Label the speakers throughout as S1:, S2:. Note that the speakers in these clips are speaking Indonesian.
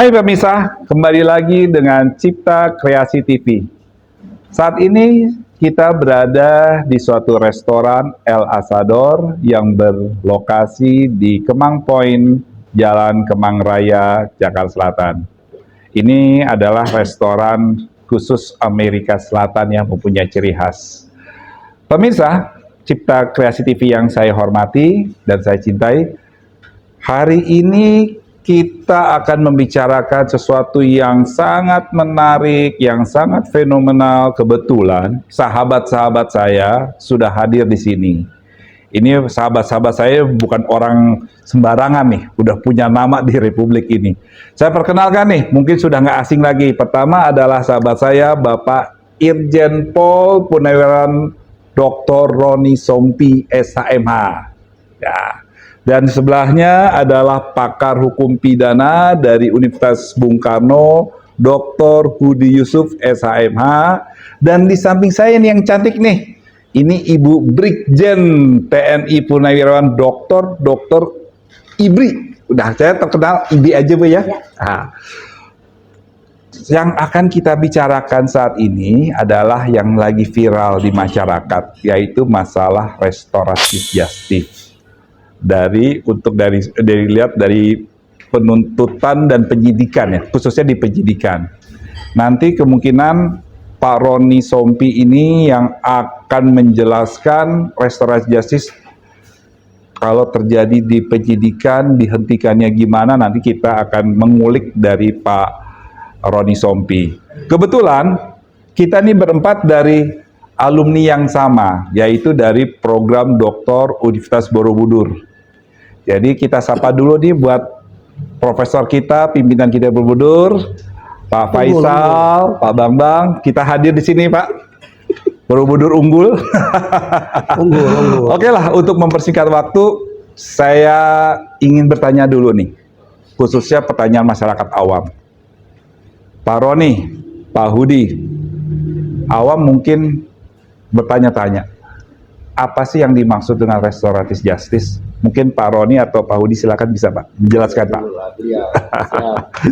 S1: Hai pemirsa, kembali lagi dengan Cipta Kreasi TV. Saat ini kita berada di suatu restoran El Asador yang berlokasi di Kemang Point, Jalan Kemang Raya, Jakarta Selatan. Ini adalah restoran khusus Amerika Selatan yang mempunyai ciri khas. Pemirsa, Cipta Kreasi TV yang saya hormati dan saya cintai, hari ini kita akan membicarakan sesuatu yang sangat menarik, yang sangat fenomenal. Kebetulan sahabat-sahabat saya sudah hadir di sini. Ini sahabat-sahabat saya bukan orang sembarangan nih, udah punya nama di Republik ini. Saya perkenalkan nih, mungkin sudah nggak asing lagi. Pertama adalah sahabat saya, Bapak Irjen Pol Purnawirawan Dr. Roni Sompi, SHMH. Ya. Dan sebelahnya adalah pakar hukum pidana dari Universitas Bung Karno, Dr. Budi Yusuf, SHMH. Dan di samping saya nih yang cantik nih, ini Ibu Brigjen TNI Purnawirawan Dr. Ibri. Udah saya terkenal Ibri aja Bu ya. Nah, yang akan kita bicarakan saat ini adalah yang lagi viral di masyarakat, yaitu masalah restoratif justice. Dari penuntutan dan penyidikan ya, khususnya di penyidikan. Nanti kemungkinan Pak Roni Sompi ini yang akan menjelaskan restoratif justice kalau terjadi di penyidikan, dihentikannya gimana, nanti kita akan mengulik dari Pak Roni Sompi. Kebetulan kita ini berempat dari alumni yang sama, yaitu dari program Doktor Universitas Borobudur. Jadi kita sapa dulu nih buat profesor kita, pimpinan kita Borobudur, Pak Faisal, Pak Bambang. Kita hadir di sini Pak. Borobudur unggul. Unggul. Oke lah, untuk mempersingkat waktu, saya ingin bertanya dulu nih, khususnya pertanyaan masyarakat awam. Pak Roni, Pak Hudi, awam mungkin bertanya-tanya, apa sih yang dimaksud dengan restoratif justice? Mungkin Pak Roni atau Pak Hudi silakan bisa Pak menjelaskan Pak.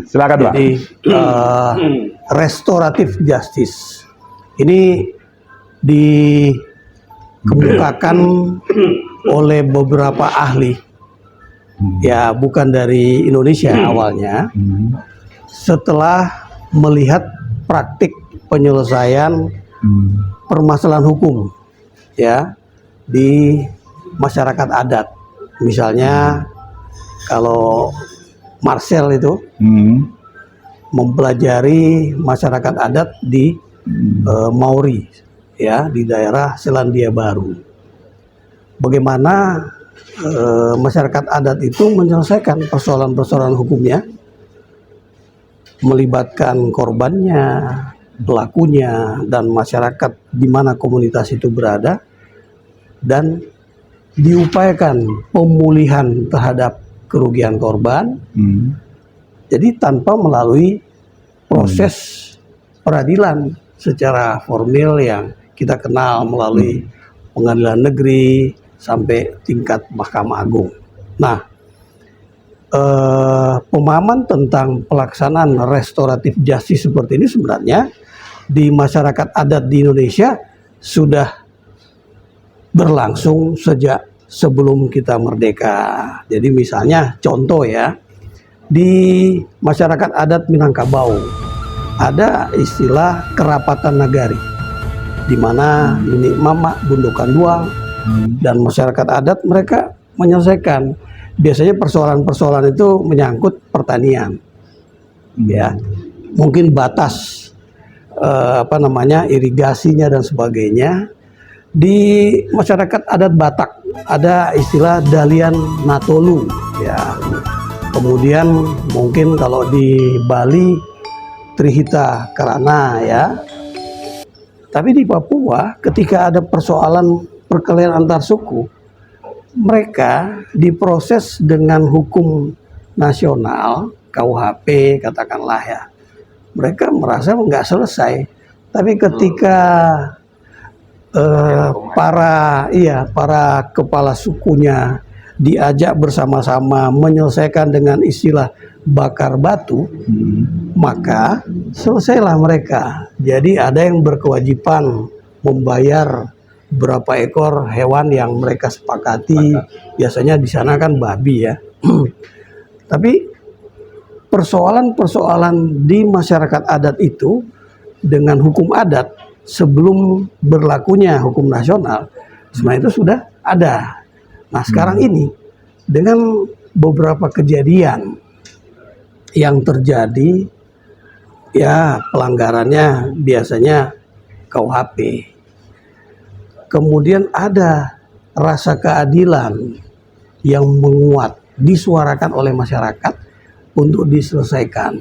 S1: Silakan Pak.
S2: Jadi restoratif justice ini dikemukakan oleh beberapa ahli, ya bukan dari Indonesia awalnya, setelah melihat praktik penyelesaian permasalahan hukum ya di masyarakat adat. Misalnya kalau Marcel itu mempelajari masyarakat adat di Maori ya, di daerah Selandia Baru. Bagaimana masyarakat adat itu menyelesaikan persoalan-persoalan hukumnya, melibatkan korbannya, pelakunya, dan masyarakat di mana komunitas itu berada, dan diupayakan pemulihan terhadap kerugian korban. Jadi tanpa melalui proses peradilan secara formil yang kita kenal melalui pengadilan negeri sampai tingkat Mahkamah Agung. Nah, pemahaman tentang pelaksanaan restoratif justice seperti ini sebenarnya di masyarakat adat di Indonesia sudah berlangsung sejak sebelum kita merdeka. Jadi misalnya contoh ya, di masyarakat adat Minangkabau ada istilah kerapatan nagari, di mana Nini Mama, Bundukan Duang, dan masyarakat adat mereka menyelesaikan. Biasanya persoalan-persoalan itu menyangkut pertanian, ya, mungkin batas irigasinya dan sebagainya. Di masyarakat adat Batak ada istilah Dalian Natolu, ya. Kemudian mungkin kalau di Bali Trihita Karana, ya. Tapi di Papua ketika ada persoalan perkelahian antar suku, mereka diproses dengan hukum nasional, KUHP katakanlah ya. Mereka merasa nggak selesai. Tapi ketika para kepala sukunya diajak bersama-sama menyelesaikan dengan istilah bakar batu, maka selesailah mereka. Jadi ada yang berkewajiban membayar berapa ekor hewan yang mereka sepakati. Biasanya di sana kan babi ya. Tapi persoalan-persoalan di masyarakat adat itu dengan hukum adat sebelum berlakunya hukum nasional sebenarnya itu sudah ada. Nah sekarang ini dengan beberapa kejadian yang terjadi, ya pelanggarannya biasanya KUHP. Kemudian ada rasa keadilan yang menguat disuarakan oleh masyarakat untuk diselesaikan.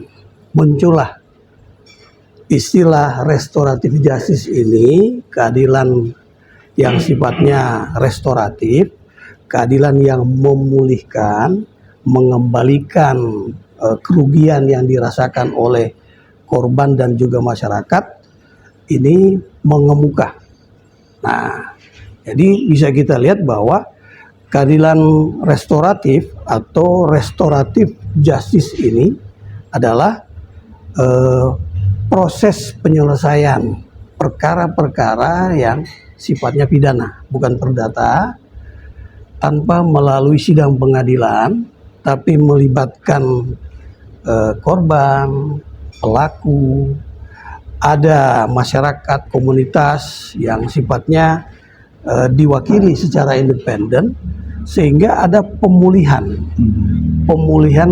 S2: Muncullah istilah restoratif justice ini, keadilan yang sifatnya restoratif, keadilan yang memulihkan, mengembalikan kerugian yang dirasakan oleh korban dan juga masyarakat, ini mengemuka. Nah, jadi bisa kita lihat bahwa keadilan restoratif atau restoratif justice ini adalah proses penyelesaian perkara-perkara yang sifatnya pidana, bukan perdata, tanpa melalui sidang pengadilan, tapi melibatkan korban, pelaku, ada masyarakat, komunitas yang sifatnya diwakili secara independen, sehingga ada pemulihan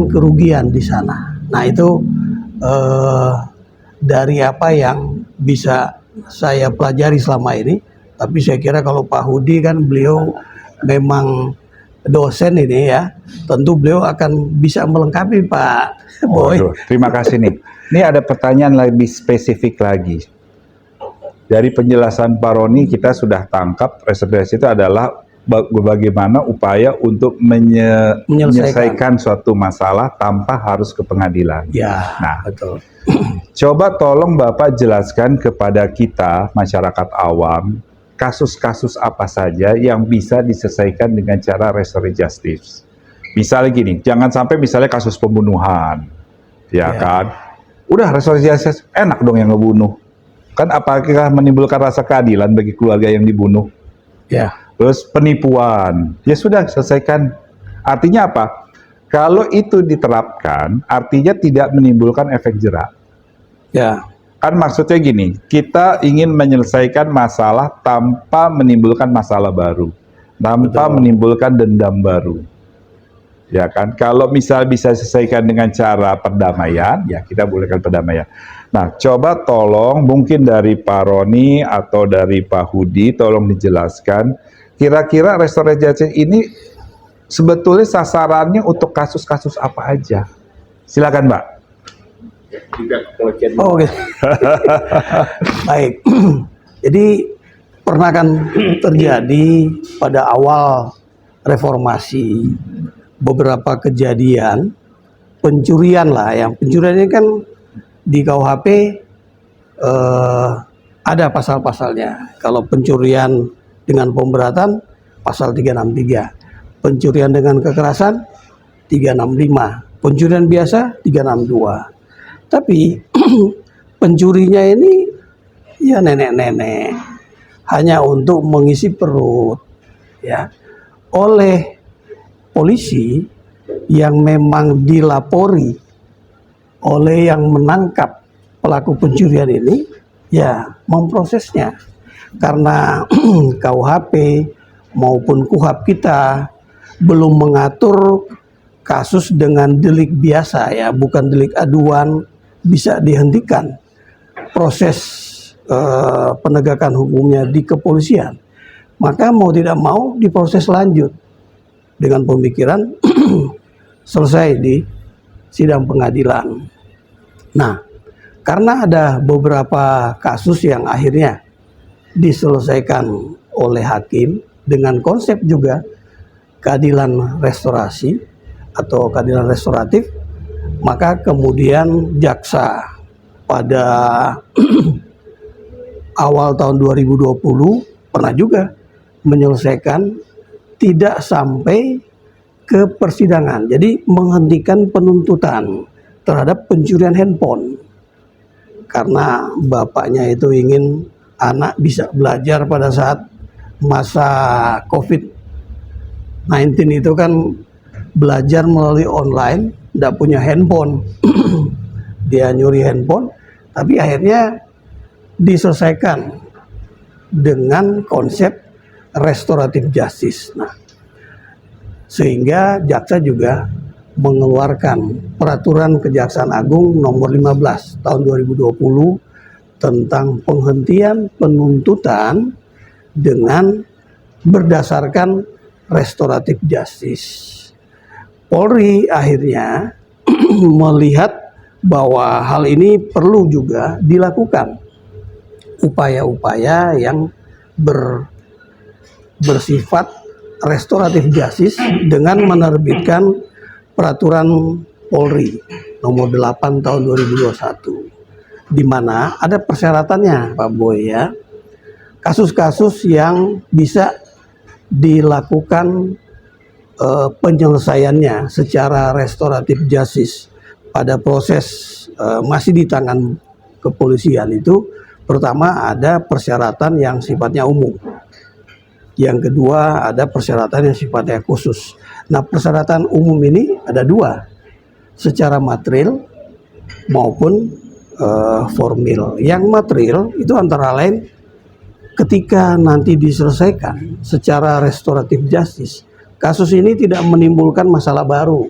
S2: kerugian di sana. Nah itu dari apa yang bisa saya pelajari selama ini. Tapi saya kira kalau Pak Hudi kan beliau memang dosen ini ya, tentu beliau akan bisa melengkapi Pak Boy.
S1: Terima kasih nih. Ini ada pertanyaan lebih spesifik lagi. Dari penjelasan Pak Roni kita sudah tangkap restoratif itu adalah bagaimana upaya untuk menyelesaikan suatu masalah tanpa harus ke pengadilan.
S2: Ya,
S1: nah,
S2: betul.
S1: Coba tolong Bapak jelaskan kepada kita masyarakat awam kasus-kasus apa saja yang bisa diselesaikan dengan cara restoratif justice. Misalnya gini, jangan sampai misalnya kasus pembunuhan, ya kan? Udah restoratif justice enak dong yang ngebunuh. Kan apakah menimbulkan rasa keadilan bagi keluarga yang dibunuh?
S2: Ya.
S1: Terus penipuan, ya sudah selesaikan. Artinya apa? Kalau itu diterapkan, artinya tidak menimbulkan efek jerak.
S2: Ya.
S1: Kan maksudnya gini, kita ingin menyelesaikan masalah tanpa menimbulkan masalah baru, tanpa menimbulkan dendam baru. Ya kan, kalau misal bisa selesaikan dengan cara perdamaian, ya kita bolehkan perdamaian. Nah, coba tolong mungkin dari Pak Roni atau dari Pak Hudi, tolong dijelaskan, kira-kira restoratif justice ini sebetulnya sasarannya untuk kasus-kasus apa aja? Silakan Mbak.
S2: Oh, oke. Baik. Jadi pernah kan terjadi pada awal reformasi beberapa kejadian pencurian lah, yang pencurian ini kan di KUHP ada pasal-pasalnya. Kalau pencurian dengan pemberatan pasal 363, pencurian dengan kekerasan 365, pencurian biasa 362. Tapi pencurinya ini ya nenek-nenek, hanya untuk mengisi perut ya, oleh polisi yang memang dilapori oleh yang menangkap pelaku pencurian ini, ya memprosesnya. Karena KUHP maupun KUHAP kita belum mengatur kasus dengan delik biasa ya, bukan delik aduan, bisa dihentikan proses penegakan hukumnya di kepolisian. Maka mau tidak mau diproses lanjut dengan pemikiran selesai di sidang pengadilan. Nah, karena ada beberapa kasus yang akhirnya diselesaikan oleh hakim dengan konsep juga keadilan restorasi atau keadilan restoratif, maka kemudian jaksa pada awal tahun 2020 pernah juga menyelesaikan tidak sampai ke persidangan. Jadi menghentikan penuntutan terhadap pencurian handphone. Karena bapaknya itu ingin anak bisa belajar pada saat masa COVID-19 itu kan belajar melalui online, tidak punya handphone. Dia nyuri handphone, tapi akhirnya diselesaikan dengan konsep restoratif justice. Nah, sehingga jaksa juga mengeluarkan peraturan Kejaksaan Agung nomor 15 tahun 2020 tentang penghentian penuntutan dengan berdasarkan restoratif justice. Polri akhirnya melihat bahwa hal ini perlu juga dilakukan upaya-upaya yang bersifat restoratif justice dengan menerbitkan peraturan Polri nomor 8 tahun 2021, di mana ada persyaratannya Pak Boy ya. Kasus-kasus yang bisa dilakukan penyelesaiannya secara restoratif justice pada proses masih di tangan kepolisian itu, pertama ada persyaratan yang sifatnya umum. Yang kedua ada persyaratan yang sifatnya khusus. Nah, persyaratan umum ini ada dua, secara material maupun formil. Yang material itu antara lain ketika nanti diselesaikan secara restoratif justice, kasus ini tidak menimbulkan masalah baru,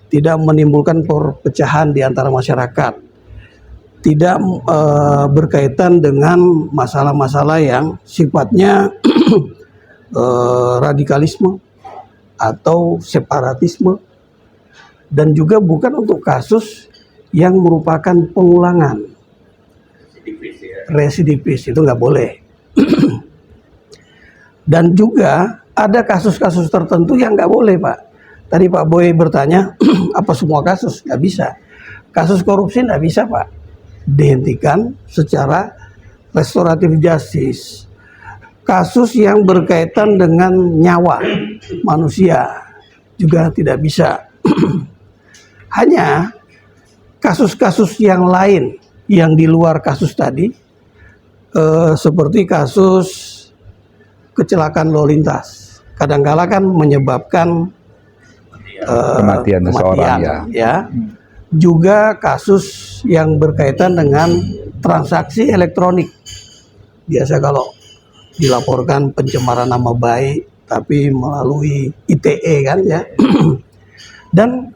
S2: tidak menimbulkan perpecahan di antara masyarakat, tidak berkaitan dengan masalah-masalah yang sifatnya radikalisme atau separatisme, dan juga bukan untuk kasus yang merupakan pengulangan, residivis itu nggak boleh. Dan juga ada kasus-kasus tertentu yang nggak boleh, Pak. Tadi Pak Boy bertanya, apa semua kasus? Nggak bisa. Kasus korupsi nggak bisa, Pak, dihentikan secara restoratif justice. Kasus yang berkaitan dengan nyawa manusia juga tidak bisa. Hanya kasus-kasus yang lain yang di luar kasus tadi, seperti kasus kecelakaan lalu lintas, kadang-kala kan menyebabkan
S1: kematian seseorang
S2: ya. Juga kasus yang berkaitan dengan transaksi elektronik. Biasa kalau dilaporkan pencemaran nama baik tapi melalui ITE kan ya. Dan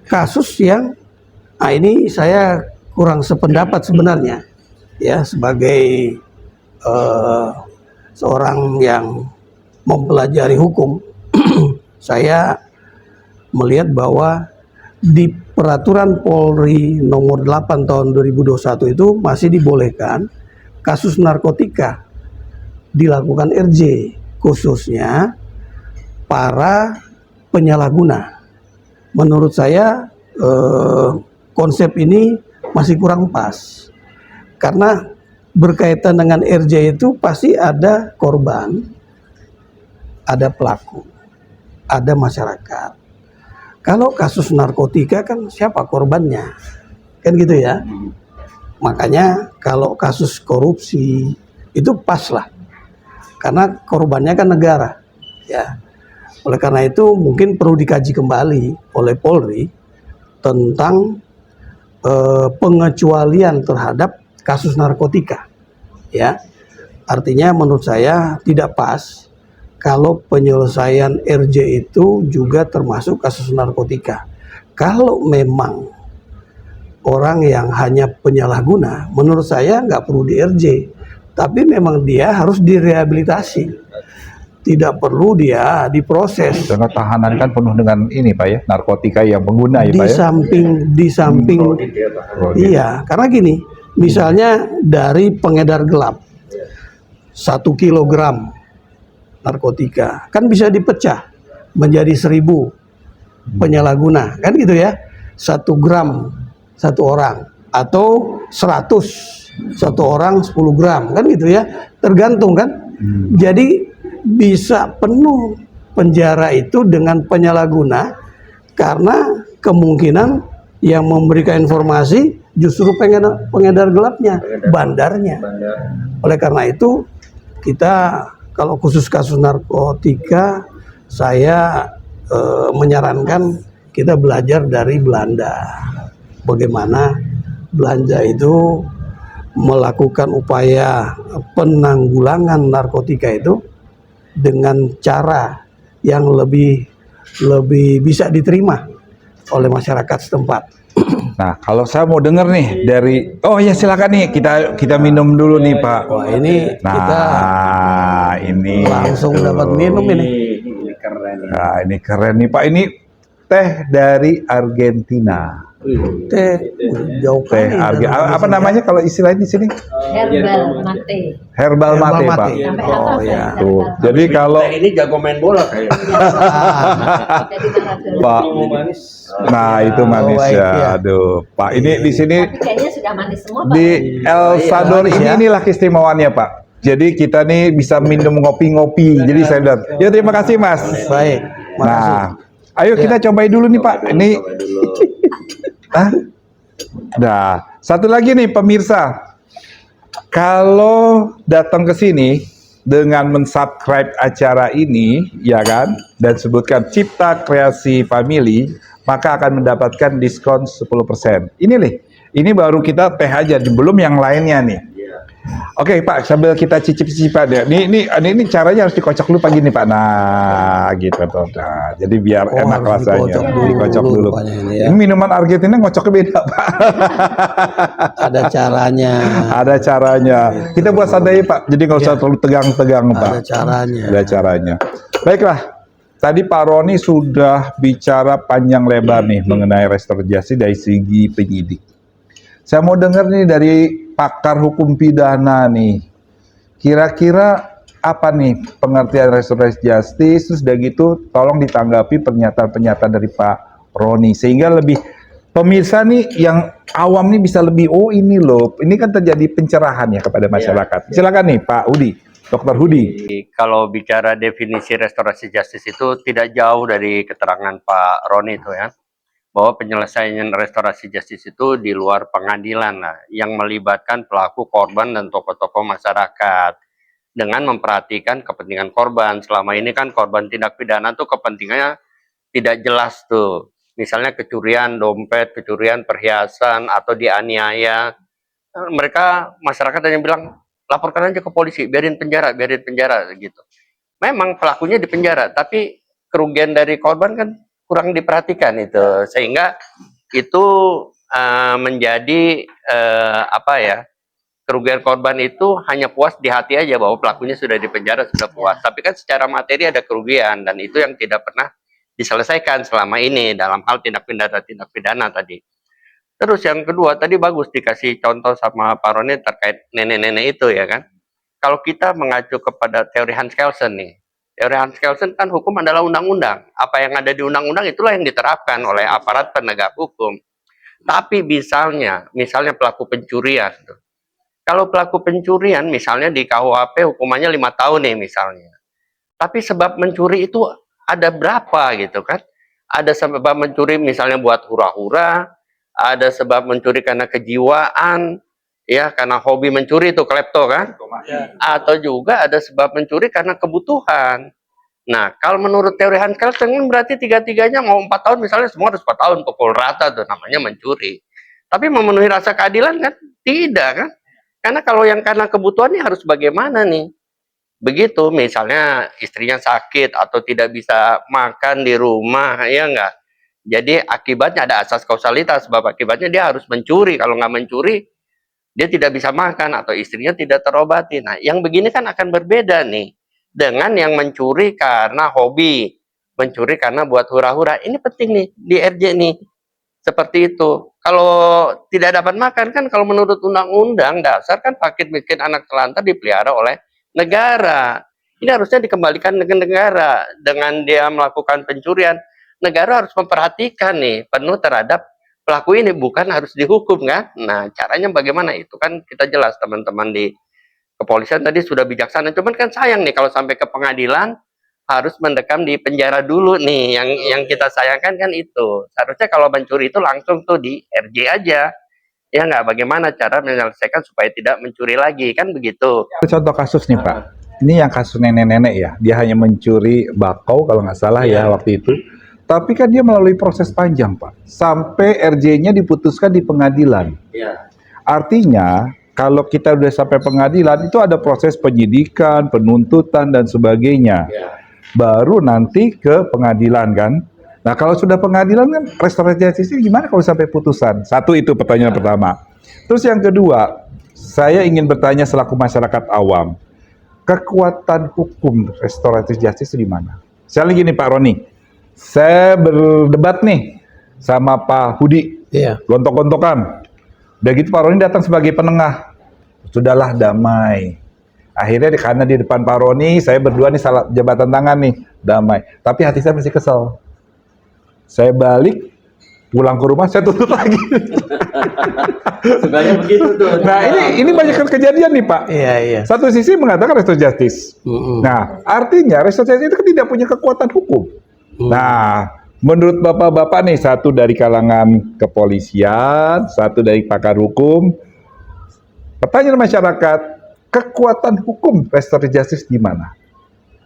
S2: kasus yang ini saya kurang sependapat sebenarnya ya, sebagai seorang yang mempelajari hukum. Saya melihat bahwa di peraturan Polri nomor 8 tahun 2021 itu masih dibolehkan kasus narkotika dilakukan RJ, khususnya para penyalahguna. Menurut saya konsep ini masih kurang pas, karena berkaitan dengan RJ itu pasti ada korban, ada pelaku, ada masyarakat. Kalau kasus narkotika kan siapa korbannya? Kan gitu ya. Makanya kalau kasus korupsi itu pas lah, karena korbannya kan negara ya. Oleh karena itu mungkin perlu dikaji kembali oleh Polri tentang pengecualian terhadap kasus narkotika ya. Artinya menurut saya tidak pas kalau penyelesaian RJ itu juga termasuk kasus narkotika. Kalau memang orang yang hanya penyalahguna, menurut saya nggak perlu di RJ, tapi memang dia harus direhabilitasi, tidak perlu dia diproses.
S1: Karena tahanan kan penuh dengan ini Pak ya, narkotika yang pengguna ya Pak ya.
S2: Di samping iya, karena gini, misalnya dari pengedar gelap 1 kilogram narkotika kan bisa dipecah menjadi 1000 penyalahguna kan gitu ya, 1 gram 1 orang, atau 100 1 orang 10 gram kan gitu ya, tergantung kan. Jadi bisa penuh penjara itu dengan penyalahguna, karena kemungkinan yang memberikan informasi justru pengedar gelapnya, bandarnya. Oleh karena itu, kita kalau khusus kasus narkotika, saya menyarankan kita belajar dari Belanda. Bagaimana Belanda itu melakukan upaya penanggulangan narkotika itu dengan cara yang lebih bisa diterima oleh masyarakat setempat.
S1: Nah, kalau saya mau dengar nih dari, oh ya silakan nih kita minum dulu nih Pak.
S2: Wah, ini kita
S1: Nah, ini
S2: langsung
S1: tuh.
S2: dapat minum ini.
S3: Ini keren.
S1: Nah, ini keren nih Pak. Ini teh dari Argentina.
S2: Teh jauh
S1: Teh
S2: kali.
S1: apa namanya kalau istilahnya di sini?
S4: Herbal mate.
S1: Herbal mate,
S2: Herbal
S1: Pak.
S2: mate.
S4: Sampai
S2: Oh,
S4: atas
S2: ya.
S1: Tuh. Jadi kalau
S3: Nah, ini jago main bola kayaknya.
S4: Jadi narasumber.
S1: Pak,
S3: Manis.
S1: nah itu manis
S2: baik,
S1: ya.
S2: ya.
S1: Aduh, Pak. Ini di sini
S4: Tapi kayaknya sudah manis semua, Pak.
S1: di El Salvador
S2: manis
S1: ini
S2: ya.
S1: inilah keistimewanya Pak. Jadi kita nih bisa minum ngopi-ngopi. Jadi saya bilang, ya terima kasih Mas.
S2: Baik, makasih.
S1: Nah, ayo kita cobain dulu nih Pak. Ini,
S3: Coba dulu.
S1: ah, nah satu lagi nih pemirsa. Kalau datang ke sini dengan mensubscribe acara ini, ya kan, dan sebutkan Cipta Kreasi Family, maka akan mendapatkan diskon 10%. Ini nih, ini baru kita teh aja, belum yang lainnya nih. Oke Pak, sambil kita cicip-cicipan ya. Ini caranya harus dikocok dulu pagi nih Pak. Nah, gitu tuh. Nah, jadi biar
S2: Oh,
S1: enak
S2: harus
S1: rasanya.
S2: dikocok dulu
S1: dulu.
S2: rupanya ini ya.
S1: Ini minuman Argentina ngocoknya beda Pak.
S2: Ada caranya.
S1: Ada caranya. Kita buat santai Pak. Jadi nggak usah terlalu tegang-tegang Pak.
S2: Ada caranya.
S1: Ada caranya. Baiklah. Tadi Pak Roni sudah bicara panjang lebar nih mengenai restorasi dari segi penyidik. Saya mau dengar nih dari pakar hukum pidana nih. Kira-kira apa nih pengertian restoratif justice? Terus udah gitu tolong ditanggapi pernyataan-pernyataan dari Pak Roni. Sehingga lebih pemirsa nih yang awam nih bisa lebih, oh ini loh. Ini kan terjadi pencerahan ya kepada masyarakat. Silakan nih Pak Hudi, Dr. Hudi.
S3: Kalau bicara definisi restorasi justice itu tidak jauh dari keterangan Pak Roni itu ya, bahwa penyelesaian restorasi justice itu di luar pengadilan lah, yang melibatkan pelaku, korban, dan tokoh-tokoh masyarakat dengan memperhatikan kepentingan korban. Selama ini kan korban tindak pidana tuh kepentingannya tidak jelas tuh, misalnya kecurian dompet, kecurian perhiasan, atau dianiaya. Mereka masyarakat hanya bilang laporkan aja ke polisi, biarin penjara gitu. Memang pelakunya di penjara, tapi kerugian dari korban kan kurang diperhatikan itu, sehingga itu menjadi apa ya, kerugian korban itu hanya puas di hati aja bahwa pelakunya sudah di penjara, sudah puas. Tapi kan secara materi ada kerugian, dan itu yang tidak pernah diselesaikan selama ini dalam hal tindak pidana tadi. Terus yang kedua, tadi bagus dikasih contoh sama Pak Roni terkait nenek-nenek itu ya kan. Kalau kita mengacu kepada teori Hans Kelsen nih, teori Hans Kelsen kan hukum adalah undang-undang. Apa yang ada di undang-undang itulah yang diterapkan oleh aparat penegak hukum. Tapi misalnya pelaku pencurian. Kalau pelaku pencurian misalnya di KUHP hukumannya 5 tahun nih misalnya. Tapi sebab mencuri itu ada berapa gitu kan? Ada sebab mencuri misalnya buat hura-hura, ada sebab mencuri karena kejiwaan, ya karena hobi mencuri itu klepto kan? Atau juga ada sebab mencuri karena kebutuhan. Nah, kalau menurut teori Hans Kelsen berarti tiga-tiganya mau 4 tahun misalnya semua harus 4 tahun pukul rata tuh namanya mencuri. Tapi memenuhi rasa keadilan kan? Tidak kan? Karena kalau yang karena kebutuhan ini harus bagaimana nih? Begitu misalnya istrinya sakit atau tidak bisa makan di rumah, ya enggak? Jadi akibatnya ada asas kausalitas, sebab akibatnya dia harus mencuri. Kalau nggak mencuri, dia tidak bisa makan atau istrinya tidak terobati. Nah, yang begini kan akan berbeda nih dengan yang mencuri karena hobi, mencuri karena buat hura-hura. Ini penting nih di RJ nih. Seperti itu. Kalau tidak dapat makan kan kalau menurut undang-undang dasar kan fakir miskin anak telantar dipelihara oleh negara. Ini harusnya dikembalikan ke negara. Dengan dia melakukan pencurian, negara harus memperhatikan nih penuh terhadap pelaku ini, bukan harus dihukum kan. Nah, caranya bagaimana itu kan kita jelas teman-teman di kepolisian tadi sudah bijaksana. Cuman kan sayang nih kalau sampai ke pengadilan harus mendekam di penjara dulu nih. Yang kita sayangkan kan itu. Seharusnya kalau mencuri itu langsung tuh di RJ aja. Ya nggak, bagaimana cara menyelesaikan supaya tidak mencuri lagi, kan begitu.
S1: Contoh kasus nih Pak, ini yang kasus nenek-nenek ya, dia hanya mencuri bakau kalau nggak salah ya waktu itu. Tapi kan dia melalui proses panjang Pak, sampai RJ-nya diputuskan di pengadilan. Artinya kalau kita udah sampai pengadilan itu ada proses penyidikan, penuntutan dan sebagainya. Baru nanti ke pengadilan kan. Nah kalau sudah pengadilan kan restoratif justice gimana kalau sampai putusan? Satu itu pertanyaan pertama. Terus yang kedua, saya ingin bertanya selaku masyarakat awam, kekuatan hukum restoratif justice di mana? Saya lagi nih Pak Roni, saya berdebat nih sama Pak Hudi,
S2: Iya.
S1: gontok-gontokan. Udah gitu Pak Roni datang sebagai penengah, sudahlah damai. Akhirnya karena di depan Pak Roni, saya berdua nih salah jabatan tangan nih, damai. Tapi hati saya masih kesel. Saya balik, pulang ke rumah, saya tuntut lagi.
S3: Sebenarnya begitu tuh.
S1: Nah ini banyak kejadian nih Pak.
S2: Iya, iya.
S1: Satu sisi mengatakan restoratif justice. Nah artinya restoratif justice itu kan tidak punya kekuatan hukum. Nah menurut bapak-bapak nih, satu dari kalangan kepolisian, satu dari pakar hukum, pertanyaan masyarakat, kekuatan hukum restoratif justice di mana?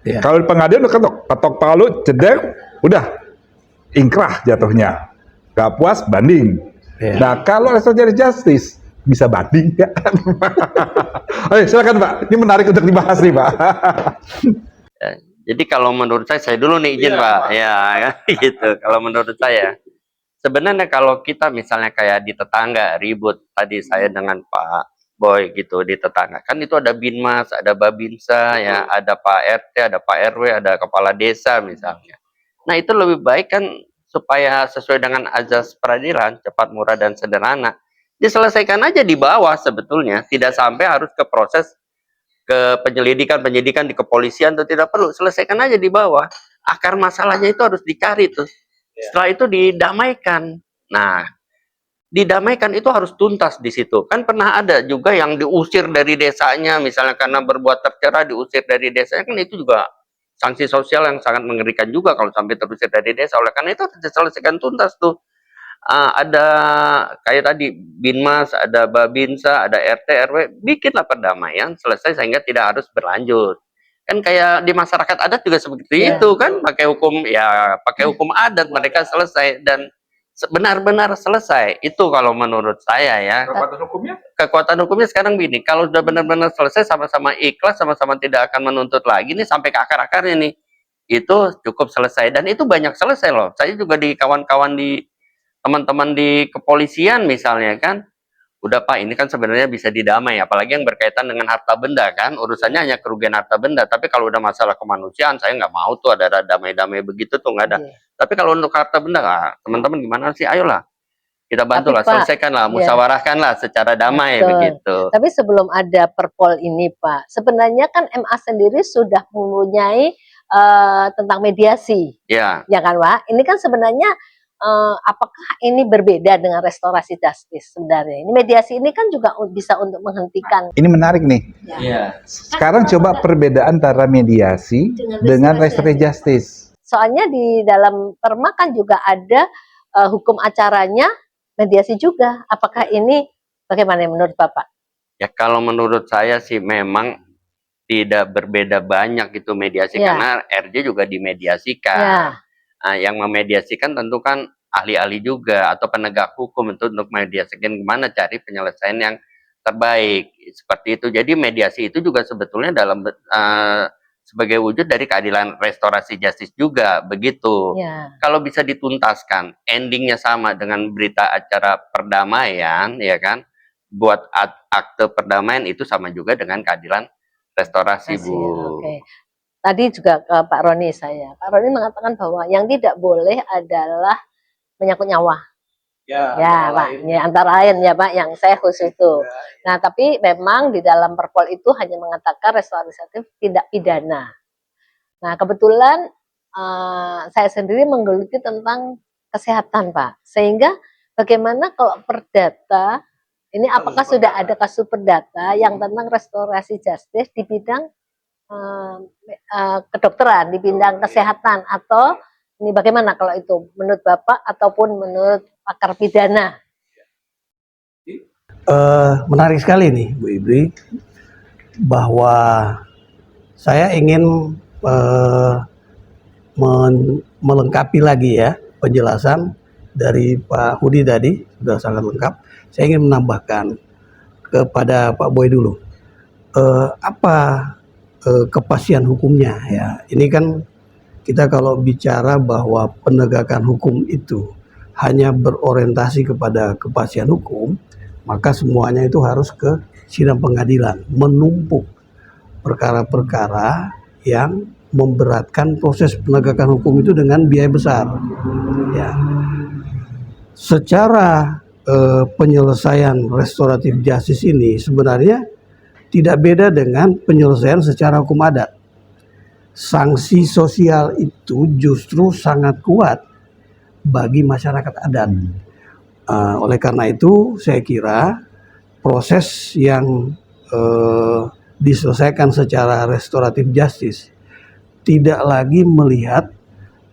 S2: Iya.
S1: Kalau di pengadilan udah ketok palu, cedek, udah ingkrah jatuhnya. Gak puas, banding.
S2: Iya.
S1: Nah, kalau restoratif justice bisa banding ya. Oke, silakan Pak. Ini menarik untuk dibahas nih, Pak.
S3: Jadi kalau menurut saya dulu nih izin Pak. Ya, gitu. Kalau menurut saya, sebenarnya kalau kita misalnya kayak di tetangga ribut tadi saya dengan Pak Boy gitu di tetangga, kan itu ada Binmas, ada Babinsa, ya, ada Pak RT, ada Pak RW, ada kepala desa misalnya. Nah itu lebih baik kan supaya sesuai dengan azas peradilan, cepat, murah, dan sederhana. Diselesaikan aja di bawah sebetulnya, tidak sampai harus ke proses ke penyidikan di kepolisian, itu tidak perlu, selesaikan aja di bawah. Akar masalahnya itu harus dicari tuh. Setelah itu didamaikan. Nah, didamaikan itu harus tuntas di situ. Kan pernah ada juga yang diusir dari desanya, misalnya karena berbuat tercela diusir dari desanya, kan itu juga sanksi sosial yang sangat mengerikan juga kalau sampai terusir dari desa. Oleh karena itu harus diselesaikan tuntas tuh. Ada kayak tadi Binmas, ada Babinsa, ada RT RW, bikinlah perdamaian selesai sehingga tidak harus berlanjut. Kan kayak di masyarakat adat juga seperti itu kan, pakai hukum adat mereka selesai dan benar-benar selesai. Itu kalau menurut saya ya.
S1: Kekuatan hukumnya?
S3: Kekuatan hukumnya sekarang begini, kalau sudah benar-benar selesai, sama-sama ikhlas, sama-sama tidak akan menuntut lagi nih sampai ke akar-akarnya nih, itu cukup selesai. Dan itu banyak selesai loh. Saya juga di kawan-kawan di teman-teman di kepolisian misalnya kan, udah Pak ini kan sebenarnya bisa didamai, apalagi yang berkaitan dengan harta benda kan, urusannya hanya kerugian harta benda. Tapi kalau udah masalah kemanusiaan, saya nggak mau tuh ada damai-damai begitu tuh, nggak ada. Tapi kalau untuk harta benda, teman-teman gimana sih, ayolah kita bantu lah, selesaikan lah, musyawarahkan lah secara damai. Begitu.
S4: Tapi sebelum ada perpol ini Pak, sebenarnya kan MA sendiri sudah mempunyai tentang mediasi, ya kan Pak? Ini kan sebenarnya apakah ini berbeda dengan restorasi justice sebenarnya? Ini mediasi ini kan juga bisa untuk menghentikan.
S1: Ini menarik nih. Sekarang coba perbedaan antara mediasi dengan restoratif justice.
S4: Soalnya di dalam perma kan juga ada hukum acaranya, mediasi juga. Apakah ini bagaimana menurut Bapak?
S3: Ya kalau menurut saya sih memang tidak berbeda banyak itu mediasi, karena RJ juga dimediasikan. Nah, yang memediasikan tentu kan ahli-ahli juga atau penegak hukum untuk memediasikan gimana cari penyelesaian yang terbaik seperti itu. Jadi mediasi itu juga sebetulnya dalam sebagai wujud dari keadilan restorasi justice juga begitu. Kalau bisa dituntaskan, endingnya sama dengan berita acara perdamaian, ya kan? Buat akte perdamaian itu sama juga dengan keadilan restorasi, Bu.
S4: Tadi juga ke Pak Roni Pak Roni mengatakan bahwa yang tidak boleh adalah menyangkut nyawa. Pak, ini antara lain ya Pak, yang saya khusus itu. Nah, tapi memang di dalam perpol itu hanya mengatakan restoratif tidak pidana. Nah, kebetulan saya sendiri menggeluti tentang kesehatan Pak. Sehingga bagaimana kalau perdata, ini apakah sudah ada kasus perdata yang tentang restorasi justice di bidang kedokteran, di bidang kesehatan, atau ini bagaimana kalau itu menurut Bapak ataupun menurut pakar pidana?
S2: Menarik sekali nih Bu Ibri, bahwa saya ingin melengkapi lagi ya penjelasan dari Pak Hudi tadi, sudah sangat lengkap. Saya ingin menambahkan kepada Pak Boy dulu, apa kepastian hukumnya ya. Ini kan kita kalau bicara bahwa penegakan hukum itu hanya berorientasi kepada kepastian hukum, maka semuanya itu harus ke sidang pengadilan, menumpuk perkara-perkara yang memberatkan proses penegakan hukum itu dengan biaya besar. Ya. Secara penyelesaian restoratif justice ini sebenarnya tidak beda dengan penyelesaian secara hukum adat. Sanksi sosial itu justru sangat kuat bagi masyarakat adat. Oleh karena itu, saya kira proses yang diselesaikan secara restoratif justice tidak lagi melihat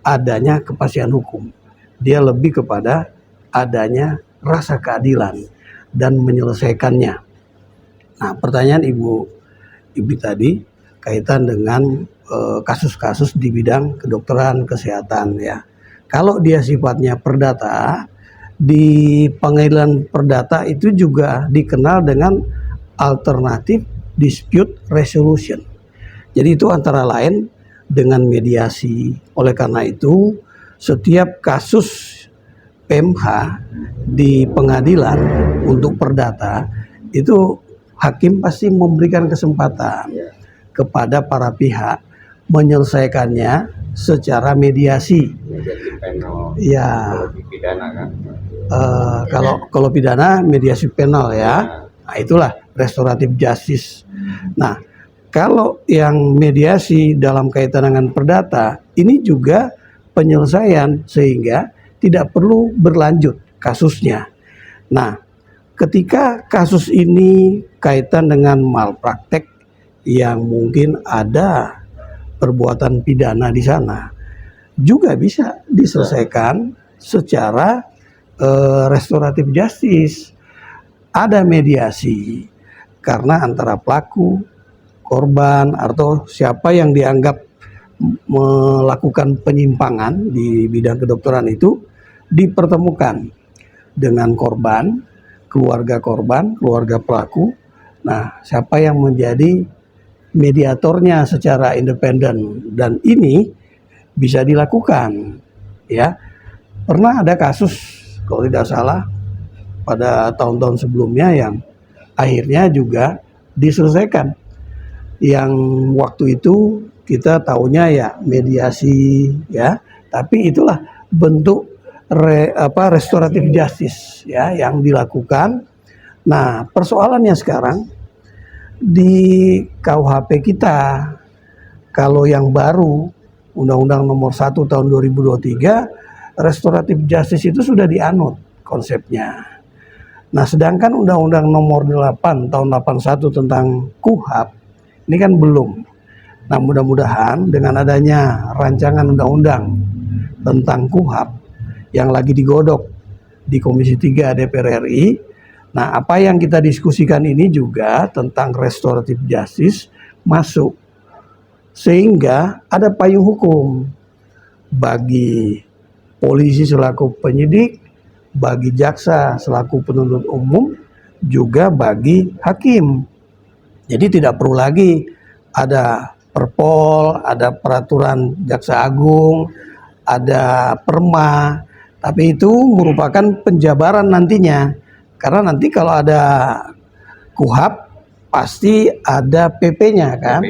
S2: adanya kepastian hukum. Dia lebih kepada adanya rasa keadilan dan menyelesaikannya. Nah, pertanyaan Ibu tadi kaitan dengan kasus-kasus di bidang kedokteran kesehatan ya. Kalau dia sifatnya perdata, di pengadilan perdata itu juga dikenal dengan alternative dispute resolution. Jadi itu antara lain dengan mediasi. Oleh karena itu, setiap kasus PMH di pengadilan untuk perdata itu hakim pasti memberikan kesempatan kepada para pihak menyelesaikannya secara mediasi. Ya. Kalau pidana mediasi penal ya. Nah, itulah restoratif justice. Nah, kalau yang mediasi dalam kaitan dengan perdata ini juga penyelesaian sehingga tidak perlu berlanjut kasusnya. Nah, ketika kasus ini kaitan dengan malpraktek yang mungkin ada perbuatan pidana di sana, juga bisa diselesaikan secara restoratif justice. Ada mediasi karena antara pelaku, korban, atau siapa yang dianggap melakukan penyimpangan di bidang kedokteran itu dipertemukan dengan korban, keluarga pelaku. Nah, siapa yang menjadi mediatornya secara independen, dan ini bisa dilakukan ya. Pernah ada kasus kalau tidak salah pada tahun-tahun sebelumnya yang akhirnya juga diselesaikan, yang waktu itu kita tahunya ya mediasi ya, tapi itulah bentuk restoratif justice ya yang dilakukan. Nah, persoalannya sekarang di KUHP kita, kalau yang baru Undang-Undang Nomor 1 Tahun 2023, restoratif justice itu sudah dianut konsepnya. Nah, sedangkan Undang-Undang Nomor 8 Tahun 81 tentang KUHP ini kan belum. Nah, mudah-mudahan dengan adanya rancangan undang-undang tentang KUHP yang lagi digodok di Komisi 3 DPR RI, nah apa yang kita diskusikan ini juga tentang restoratif justice masuk, sehingga ada payung hukum bagi polisi selaku penyidik, bagi jaksa selaku penuntut umum, juga bagi hakim. Jadi tidak perlu lagi ada perpol, ada peraturan jaksa agung, ada perma, tapi itu merupakan penjabaran nantinya. Karena nanti kalau ada KUHP pasti ada PP-nya kan,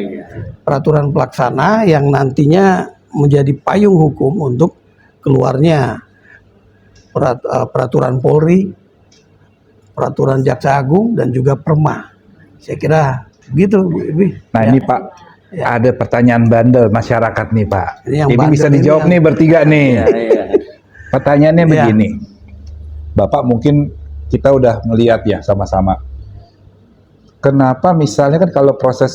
S2: peraturan pelaksana yang nantinya menjadi payung hukum untuk keluarnya peraturan Polri, peraturan jaksa agung, dan juga perma. Saya kira begitu, Bu Ibi.
S1: Nah,
S2: ya.
S1: Ini Pak, ya, ada pertanyaan bandel masyarakat nih Pak. Ini bisa dijawab nih bertiga nih. Ya. Pertanyaannya begini, Bapak mungkin kita udah melihat ya sama-sama kenapa misalnya kan kalau proses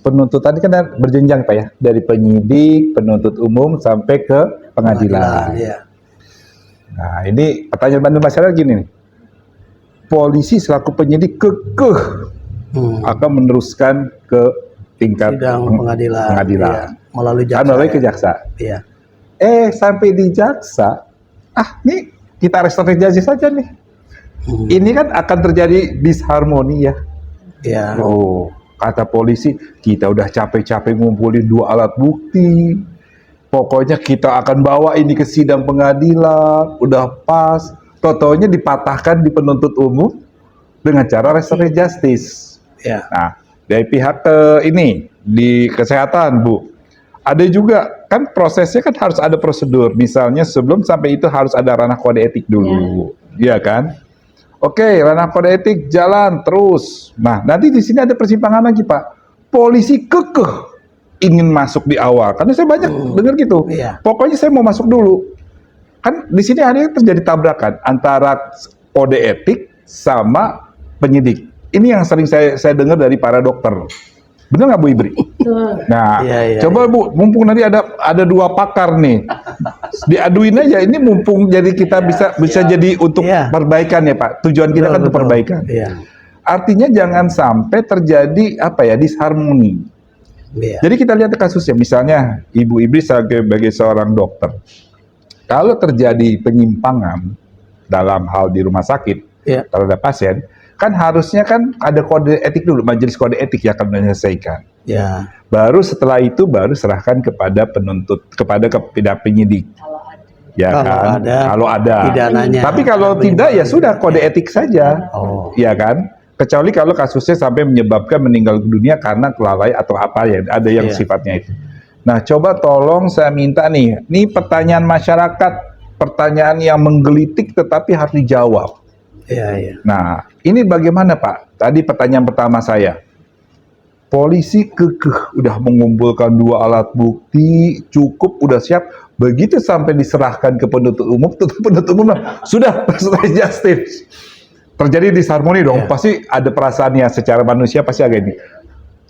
S1: penuntutan ini kan berjenjang Pak ya, dari penyidik, penuntut umum sampai ke pengadilan.
S2: Ya.
S1: Nah, ini pertanyaan banding masyarakat gini nih. Polisi selaku penyidik kekeh akan meneruskan ke tingkat
S2: Sidang pengadilan. Ya. Melalui jaksa.
S1: Melalui ke jaksa.
S2: Iya.
S1: Sampai di jaksa, nih kita restoratif justice saja nih. Ini kan akan terjadi disharmoni ya.
S2: Ya.
S1: Oh, kata polisi, kita udah capek-capek ngumpulin 2 alat bukti. Pokoknya kita akan bawa ini ke sidang pengadilan, udah pas. Totonya dipatahkan di penuntut umum dengan cara restoratif justice.
S2: Ya.
S1: Nah, dari pihak ini di kesehatan, Bu, ada juga kan prosesnya kan harus ada prosedur. Misalnya sebelum sampai itu harus ada ranah kode etik dulu, ya kan? Oke, ranah kode etik jalan terus. Nah, nanti di sini ada persimpangan lagi, Pak. Polisi kekeh ingin masuk di awal, karena saya banyak dengar gitu.
S2: Iya.
S1: Pokoknya saya mau masuk dulu. Kan di sini akhirnya terjadi tabrakan antara kode etik sama penyidik. Ini yang sering saya dengar dari para dokter. Benar nggak Bu Ibri? Nah,
S2: Iya,
S1: coba Bu, mumpung nanti ada 2 pakar nih, diaduin aja. Ini mumpung jadi kita bisa jadi untuk perbaikan ya Pak. Tujuan kita kan untuk perbaikan.
S2: Iya.
S1: Artinya jangan sampai terjadi disharmoni.
S2: Iya.
S1: Jadi kita lihat kasusnya, misalnya Ibu Ibri sebagai seorang dokter. Kalau terjadi penyimpangan dalam hal di rumah sakit terhadap pasien, kan harusnya kan ada kode etik dulu, majelis kode etik yang akan menyelesaikan.
S2: Ya.
S1: Baru setelah itu baru serahkan kepada kepada penyidik. Ya kan? Kalau ada.
S2: Pidananya.
S1: Tapi kalau tidak ya sudah kode etik saja. Ya kan? Kecuali kalau kasusnya sampai menyebabkan meninggal dunia karena kelalaian atau apa ya, ada yang sifatnya itu. Nah, coba tolong saya minta nih, ini pertanyaan masyarakat, pertanyaan yang menggelitik tetapi harus dijawab.
S2: Iya.
S1: Nah, ini bagaimana Pak? Tadi pertanyaan pertama saya. Polisi kekeh udah mengumpulkan 2 alat bukti, cukup, udah siap. Begitu sampai diserahkan ke penuntut umum sudah selesai justice. Terjadi disharmoni dong, pasti ada perasaannya secara manusia pasti agak ini.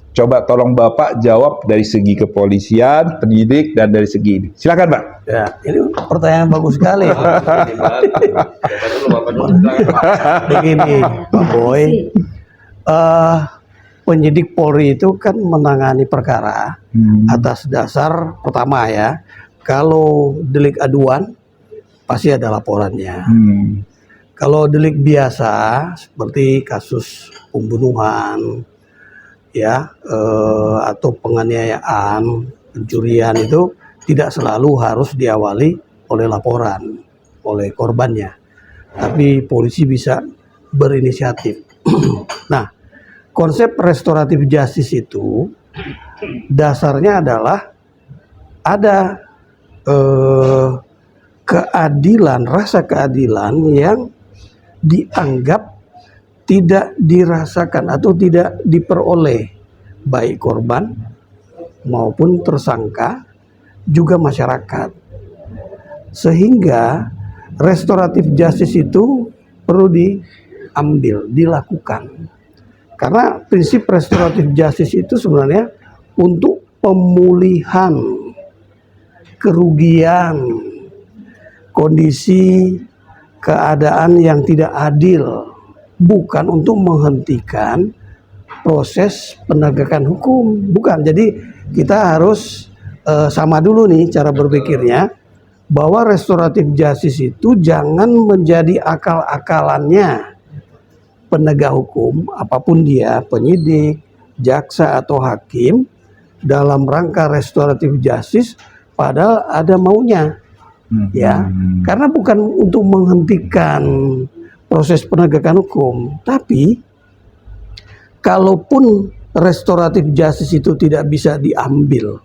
S1: Coba tolong Bapak jawab dari segi kepolisian, penyidik, dan dari segi ini. Silakan Pak.
S2: Ya, ini pertanyaan bagus sekali. Begini, Pak Boy, penyidik Polri itu kan menangani perkara atas dasar pertama ya, kalau delik aduan pasti ada laporannya. Kalau delik biasa seperti kasus pembunuhan, atau penganiayaan, pencurian itu tidak selalu harus diawali oleh laporan oleh korbannya, tapi polisi bisa berinisiatif. Nah, konsep restoratif justice itu dasarnya adalah ada keadilan, rasa keadilan yang dianggap tidak dirasakan atau tidak diperoleh baik korban maupun tersangka juga masyarakat. Sehingga restoratif justice itu perlu dilakukan. Karena prinsip restoratif justice itu sebenarnya untuk pemulihan kerugian, kondisi keadaan yang tidak adil, bukan untuk menghentikan proses penegakan hukum, bukan. Jadi kita harus sama dulu nih cara berpikirnya, bahwa restoratif justice itu jangan menjadi akal-akalannya penegak hukum apapun dia, penyidik, jaksa atau hakim, dalam rangka restoratif justice padahal ada maunya. Ya, karena bukan untuk menghentikan proses penegakan hukum, tapi kalaupun restoratif justice itu tidak bisa diambil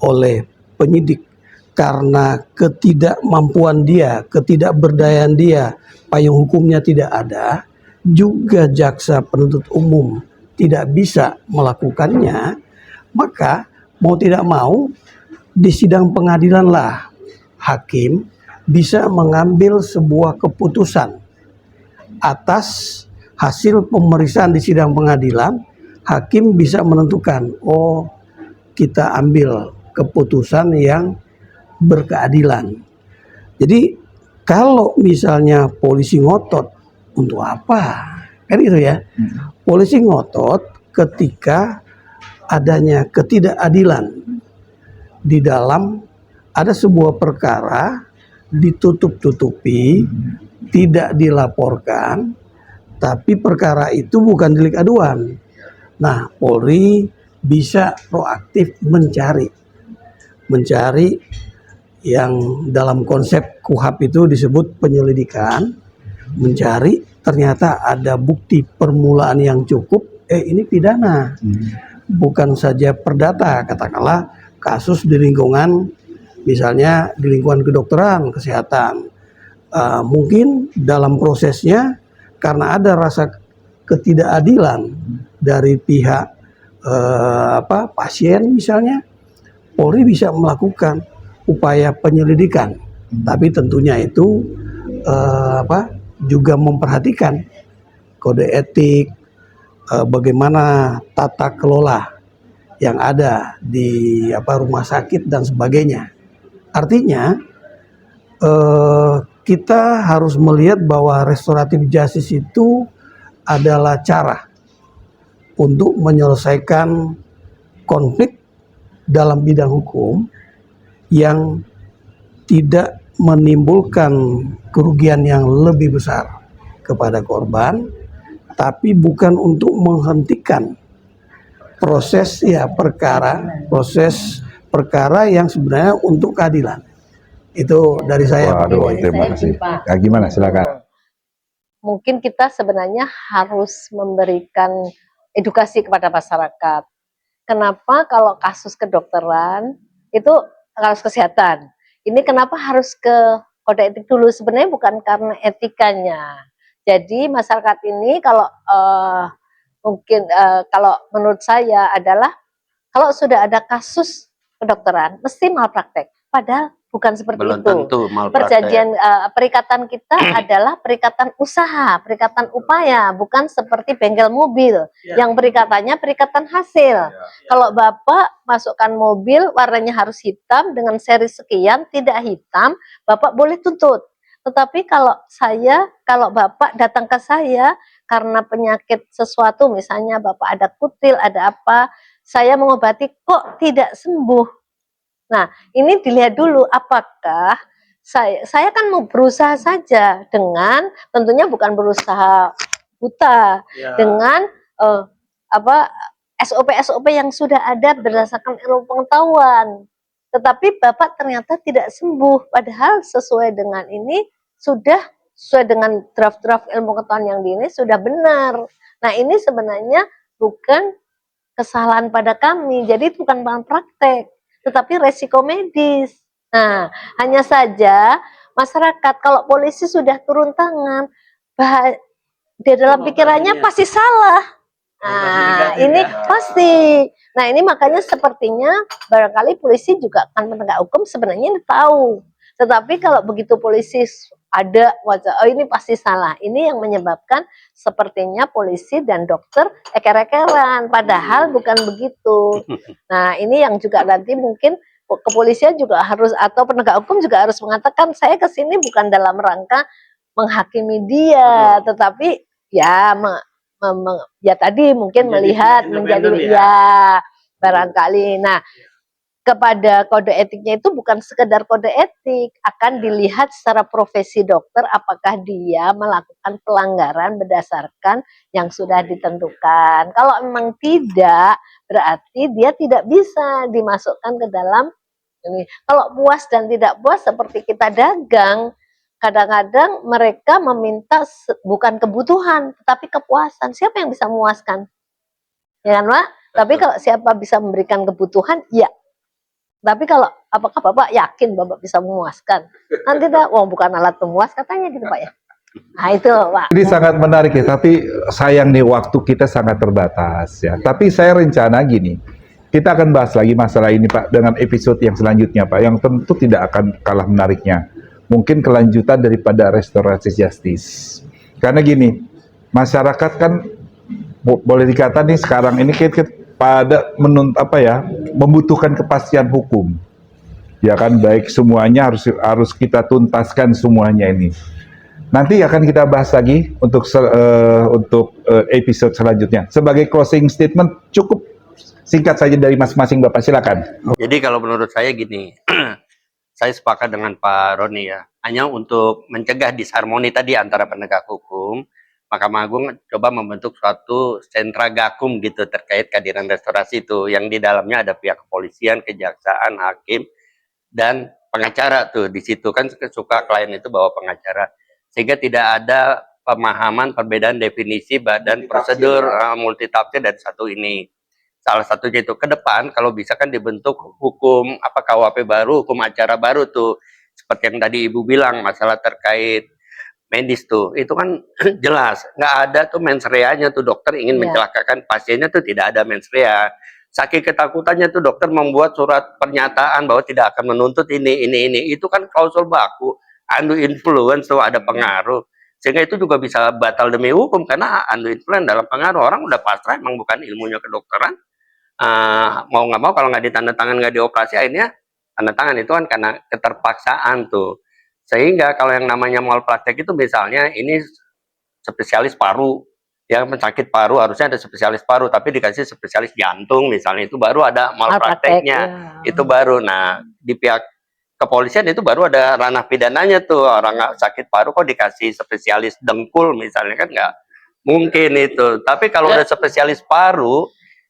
S2: oleh penyidik karena ketidakmampuan dia, ketidakberdayaan dia, payung hukumnya tidak ada, juga jaksa penuntut umum tidak bisa melakukannya, maka mau tidak mau di sidang pengadilan lah hakim bisa mengambil sebuah keputusan atas hasil pemeriksaan di sidang pengadilan, hakim bisa menentukan, oh kita ambil keputusan yang berkeadilan. Jadi kalau misalnya polisi ngotot, untuk apa? Kan itu ya. Polisi ngotot ketika adanya ketidakadilan di dalam ada sebuah perkara ditutup-tutupi, tidak dilaporkan, tapi perkara itu bukan delik aduan. Nah, Polri bisa proaktif mencari yang dalam konsep KUHAP itu disebut penyelidikan, mencari ternyata ada bukti permulaan yang cukup, ini pidana. Bukan saja perdata, katakanlah kasus di lingkungan, misalnya di lingkungan kedokteran, kesehatan. Mungkin dalam prosesnya karena ada rasa ketidakadilan dari pihak pasien misalnya, Polri bisa melakukan upaya penyelidikan, tapi tentunya itu juga memperhatikan kode etik, bagaimana tata kelola yang ada di rumah sakit dan sebagainya. Artinya kita harus melihat bahwa restoratif justice itu adalah cara untuk menyelesaikan konflik dalam bidang hukum yang tidak menimbulkan kerugian yang lebih besar kepada korban, tapi bukan untuk menghentikan proses perkara yang sebenarnya untuk keadilan. Itu dari saya.
S1: Waduh, terima kasih. Ya, gimana, silakan.
S4: Mungkin kita sebenarnya harus memberikan edukasi kepada masyarakat. Kenapa kalau kasus kedokteran itu kasus kesehatan, ini kenapa harus ke kode etik dulu? Sebenarnya bukan karena etikanya. Jadi masyarakat ini kalau kalau menurut saya adalah kalau sudah ada kasus kedokteran mesti malpraktek. Padahal bukan seperti
S3: Belum
S4: itu.
S3: tentu malpraktek.
S4: Perjanjian perikatan kita adalah perikatan usaha, perikatan upaya, bukan seperti bengkel mobil yang perikatannya perikatan hasil. Kalau Bapak masukkan mobil warnanya harus hitam dengan seri sekian, tidak hitam, Bapak boleh tuntut. Tetapi kalau Bapak datang ke saya karena penyakit sesuatu, misalnya Bapak ada kutil, ada apa, saya mengobati kok tidak sembuh. Nah, ini dilihat dulu apakah saya kan mau berusaha saja dengan tentunya bukan berusaha buta dengan SOP-SOP yang sudah ada berdasarkan ilmu pengetahuan. Tetapi Bapak ternyata tidak sembuh, padahal sesuai dengan ini sudah sesuai dengan draft-draft ilmu pengetahuan yang ini sudah benar. Nah, ini sebenarnya bukan kesalahan pada kami, jadi bukan praktek, tetapi resiko medis. Nah, hanya saja masyarakat kalau polisi sudah turun tangan, di dalam pikirannya pasti salah. Nah, ini pasti. Nah, ini makanya sepertinya barangkali polisi juga akan penegak hukum sebenarnya tahu. Tetapi kalau begitu polisi ada wajah, oh ini pasti salah. Ini yang menyebabkan sepertinya polisi dan dokter eker-ekeran, padahal bukan begitu. Nah, ini yang juga nanti mungkin kepolisian juga harus atau penegak hukum juga harus mengatakan saya ke sini bukan dalam rangka menghakimi dia, tetapi ya tadi mungkin melihat menjadi barangkali. Nah, kepada kode etiknya itu bukan sekedar kode etik, akan dilihat secara profesi dokter apakah dia melakukan pelanggaran berdasarkan yang sudah ditentukan. Kalau memang tidak, berarti dia tidak bisa dimasukkan ke dalam ini. Kalau puas dan tidak puas seperti kita dagang, kadang-kadang mereka meminta bukan kebutuhan, tetapi kepuasan. Siapa yang bisa memuaskan? Ya kan, Pak? Tapi kalau siapa bisa memberikan kebutuhan, ya. Tapi kalau apakah Bapak yakin Bapak bisa memuaskan? Kan tidak, bukan alat pemuas katanya gitu Pak ya. Nah itu Pak.
S1: Ini sangat menarik ya, tapi sayang nih waktu kita sangat terbatas ya. Tapi saya rencana gini, kita akan bahas lagi masalah ini Pak dengan episode yang selanjutnya Pak, yang tentu tidak akan kalah menariknya. Mungkin kelanjutan daripada restorasi justice. Karena gini, masyarakat kan boleh dikata nih sekarang ini kita pada membutuhkan kepastian hukum. Ya kan, baik semuanya harus kita tuntaskan semuanya ini. Nanti akan kita bahas lagi untuk episode selanjutnya. Sebagai closing statement, cukup singkat saja dari masing-masing Bapak, silakan.
S3: Jadi kalau menurut saya gini, saya sepakat dengan Pak Roni ya. Hanya untuk mencegah disharmoni tadi antara penegak hukum, Mahkamah Agung coba membentuk suatu sentra gakum gitu terkait kehadiran restorasi itu, yang di dalamnya ada pihak kepolisian, kejaksaan, hakim, dan pengacara tuh. Di situ kan suka klien itu bawa pengacara, sehingga tidak ada pemahaman perbedaan definisi dan prosedur multitafsir dari satu ini. Salah satunya itu ke depan kalau bisa kan dibentuk hukum KUHP baru, hukum acara baru tuh, seperti yang tadi Ibu bilang masalah terkait medis tuh, itu kan jelas nggak ada tuh mens rea-nya tuh, dokter ingin mencelakakan pasiennya tuh tidak ada mens rea. Saking ketakutannya tuh dokter membuat surat pernyataan bahwa tidak akan menuntut ini, itu kan klausul baku, undue influence tuh, ada pengaruh, sehingga itu juga bisa batal demi hukum karena undue influence dalam pengaruh. Orang udah pasrah, emang bukan ilmunya kedokteran. Mau nggak mau kalau nggak ditandatangan, nggak dioperasi, akhirnya tanda tangan itu kan karena keterpaksaan tuh. Sehingga kalau yang namanya malpraktek itu misalnya ini spesialis paru, yang sakit paru harusnya ada spesialis paru, tapi dikasih spesialis jantung misalnya, itu baru ada malprakteknya, itu baru. Nah di pihak kepolisian itu baru ada ranah pidananya tuh, orang sakit paru kok dikasih spesialis dengkul misalnya, kan nggak mungkin itu. Tapi kalau udah spesialis paru,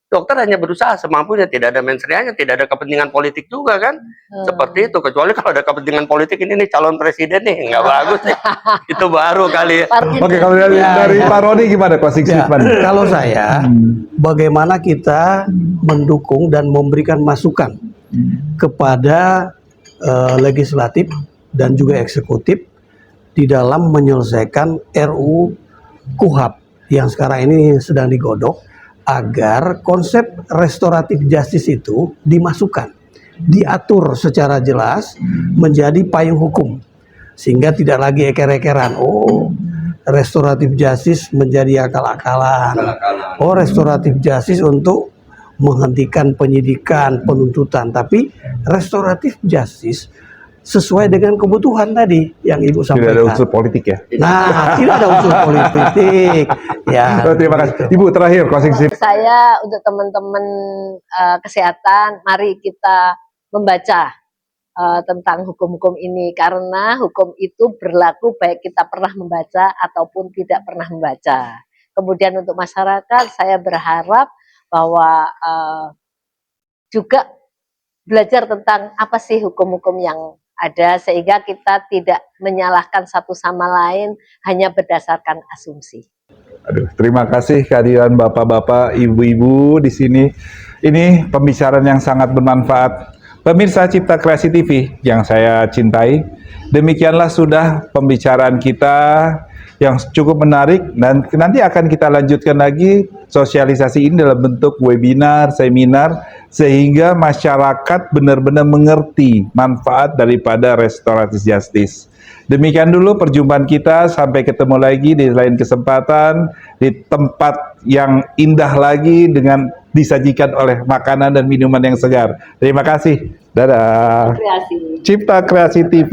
S3: dokter hanya berusaha semampunya, tidak ada mens rea-nya, tidak ada kepentingan politik juga kan, seperti itu. Kecuali kalau ada kepentingan politik, ini nih calon presiden nih nggak bagus nih, itu baru kali.
S1: Oke, kalau dari Pak Roni gimana closing statement?
S2: Kalau saya, bagaimana kita mendukung dan memberikan masukan kepada legislatif dan juga eksekutif di dalam menyelesaikan RUU KUHP yang sekarang ini sedang digodok, agar konsep restoratif justice itu dimasukkan, diatur secara jelas menjadi payung hukum, sehingga tidak lagi eker-ekeran. Oh, restoratif justice menjadi akal-akalan. Oh, restoratif justice untuk menghentikan penyidikan, penuntutan. Tapi restoratif justice sesuai dengan kebutuhan tadi yang Ibu sampaikan.
S1: Tidak ada unsur politik ya?
S2: Nah, tidak ada unsur politik. Ya.
S1: Terima kasih. Ibu terakhir closing statement.
S4: Saya untuk teman-teman kesehatan, mari kita membaca tentang hukum-hukum ini, karena hukum itu berlaku baik kita pernah membaca ataupun tidak pernah membaca. Kemudian untuk masyarakat, saya berharap bahwa juga belajar tentang apa sih hukum-hukum yang ada, sehingga kita tidak menyalahkan satu sama lain hanya berdasarkan asumsi.
S1: Aduh, terima kasih kehadiran bapak-bapak, ibu-ibu di sini. Ini pembicaraan yang sangat bermanfaat. Pemirsa Cipta Kreasi TV yang saya cintai, demikianlah sudah pembicaraan kita yang cukup menarik, dan nanti akan kita lanjutkan lagi sosialisasi ini dalam bentuk webinar, seminar, sehingga masyarakat benar-benar mengerti manfaat daripada restoratif justice. Demikian dulu perjumpaan kita, sampai ketemu lagi di lain kesempatan, di tempat yang indah lagi dengan disajikan oleh makanan dan minuman yang segar. Terima kasih. Dadah. Cipta Kreasi TV.